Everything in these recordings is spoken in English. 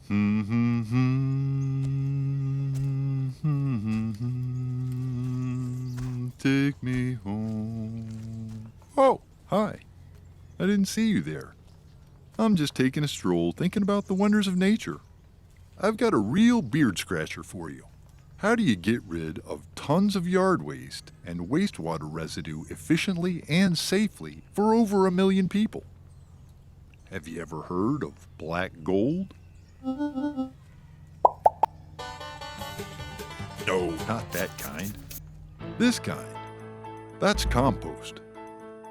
Take me home. Oh, hi. I didn't see you there. I'm just taking a stroll thinking about the wonders of nature. I've got a real beard scratcher for you. How do you get rid of tons of yard waste and wastewater residue efficiently and safely for over 1 million people? Have you ever heard of black gold? No, not that kind. This kind. That's compost.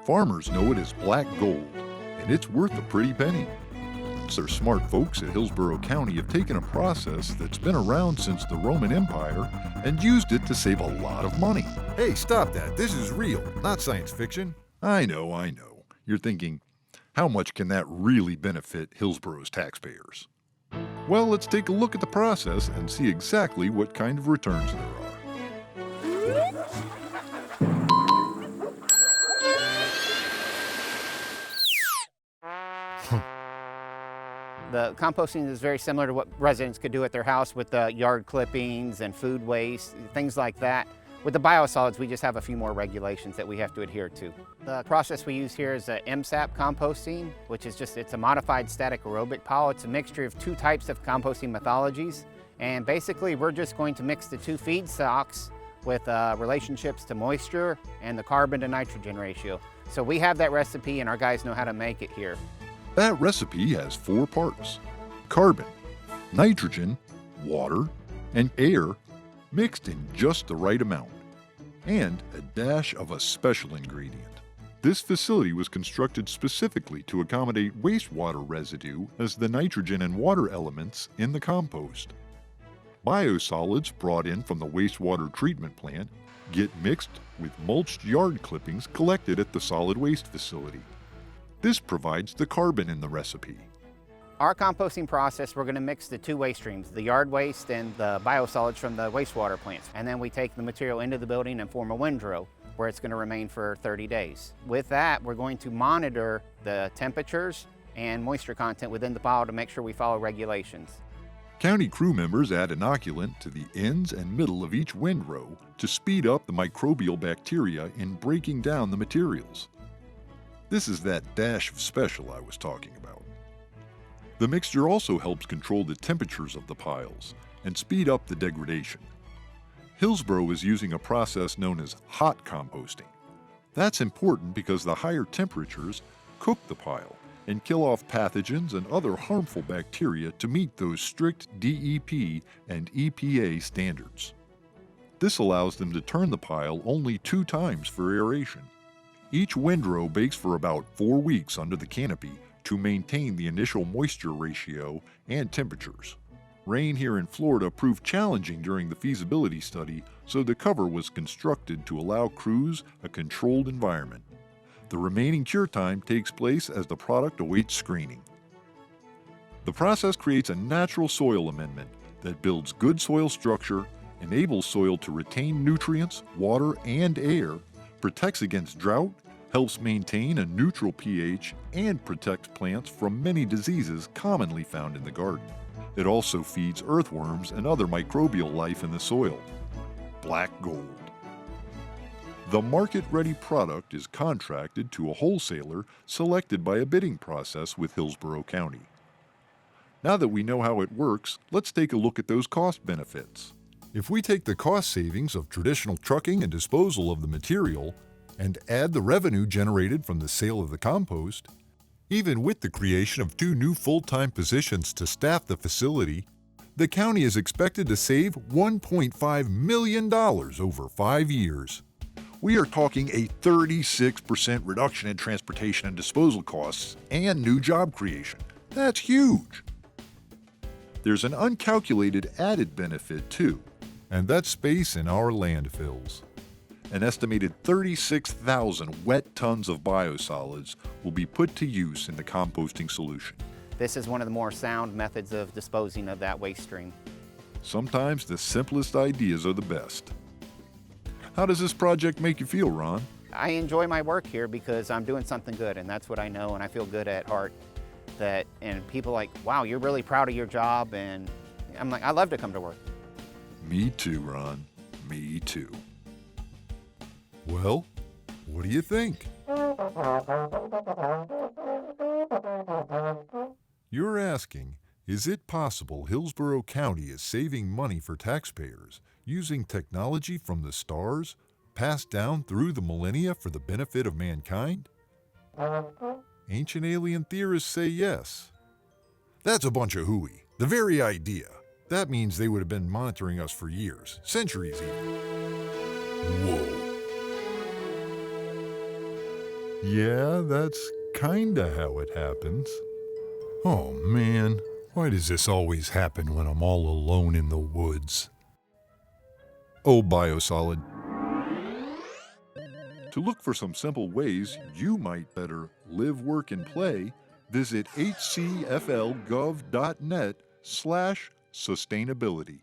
Farmers know it as black gold, and it's worth a pretty penny. Our smart folks at Hillsborough County have taken a process that's been around since the Roman Empire and used it to save a lot of money. Hey, stop that. This is real, not science fiction. I know. You're thinking, how much can that really benefit Hillsborough's taxpayers? Well, let's take a look at the process and see exactly what kind of returns there are. The composting is very similar to what residents could do at their house with the yard clippings and food waste, things like that. With the biosolids, we just have a few more regulations that we have to adhere to. The process we use here is Msap Composting, which is it's a modified static aerobic pile. It's a mixture of 2 types of composting methodologies. And basically, we're just going to mix the 2 feedstocks with relationships to moisture and the carbon to nitrogen ratio. So we have that recipe and our guys know how to make it here. That recipe has 4 parts: carbon, nitrogen, water, and air mixed in just the right amount, and a dash of a special ingredient. This facility was constructed specifically to accommodate wastewater residue as the nitrogen and water elements in the compost. Biosolids brought in from the wastewater treatment plant get mixed with mulched yard clippings collected at the solid waste facility. This provides the carbon in the recipe. Our composting process, we're going to mix the 2 waste streams, the yard waste and the biosolids from the wastewater plants. And then we take the material into the building and form a windrow where it's going to remain for 30 days. With that, we're going to monitor the temperatures and moisture content within the pile to make sure we follow regulations. County crew members add inoculant to the ends and middle of each windrow to speed up the microbial bacteria in breaking down the materials. This is that dash of special I was talking about. The mixture also helps control the temperatures of the piles and speed up the degradation. Hillsborough is using a process known as hot composting. That's important because the higher temperatures cook the pile and kill off pathogens and other harmful bacteria to meet those strict DEP and EPA standards. This allows them to turn the pile only 2 times for aeration. Each windrow bakes for about 4 weeks under the canopy to maintain the initial moisture ratio and temperatures. Rain here in Florida proved challenging during the feasibility study, so the cover was constructed to allow crews a controlled environment. The remaining cure time takes place as the product awaits screening. The process creates a natural soil amendment that builds good soil structure, enables soil to retain nutrients, water, and air, protects against drought, helps maintain a neutral pH, and protects plants from many diseases commonly found in the garden. It also feeds earthworms and other microbial life in the soil. Black gold. The market-ready product is contracted to a wholesaler selected by a bidding process with Hillsborough County. Now that we know how it works, let's take a look at those cost benefits. If we take the cost savings of traditional trucking and disposal of the material and add the revenue generated from the sale of the compost, even with the creation of 2 new full-time positions to staff the facility, the county is expected to save $1.5 million over 5 years. We are talking a 36% reduction in transportation and disposal costs and new job creation. That's huge. There's an uncalculated added benefit too, and that's space in our landfills. An estimated 36,000 wet tons of biosolids will be put to use in the composting solution. This is one of the more sound methods of disposing of that waste stream. Sometimes the simplest ideas are the best. How does this project make you feel, Ron? I enjoy my work here because I'm doing something good, and that's what I know, and I feel good at heart. that, and people like, wow, you're really proud of your job, and I'm like, I love to come to work. Me too, Ron. Me too. Well, what do you think? You're asking, is it possible Hillsborough County is saving money for taxpayers using technology from the stars passed down through the millennia for the benefit of mankind? Ancient alien theorists say yes. That's a bunch of hooey. The very idea. That means they would have been monitoring us for years, centuries even. Whoa. Yeah, that's kinda how it happens. Oh man, why does this always happen when I'm all alone in the woods? Oh, Biosolid. To look for some simple ways you might better live, work, and play, visit hcflgov.net/sustainability.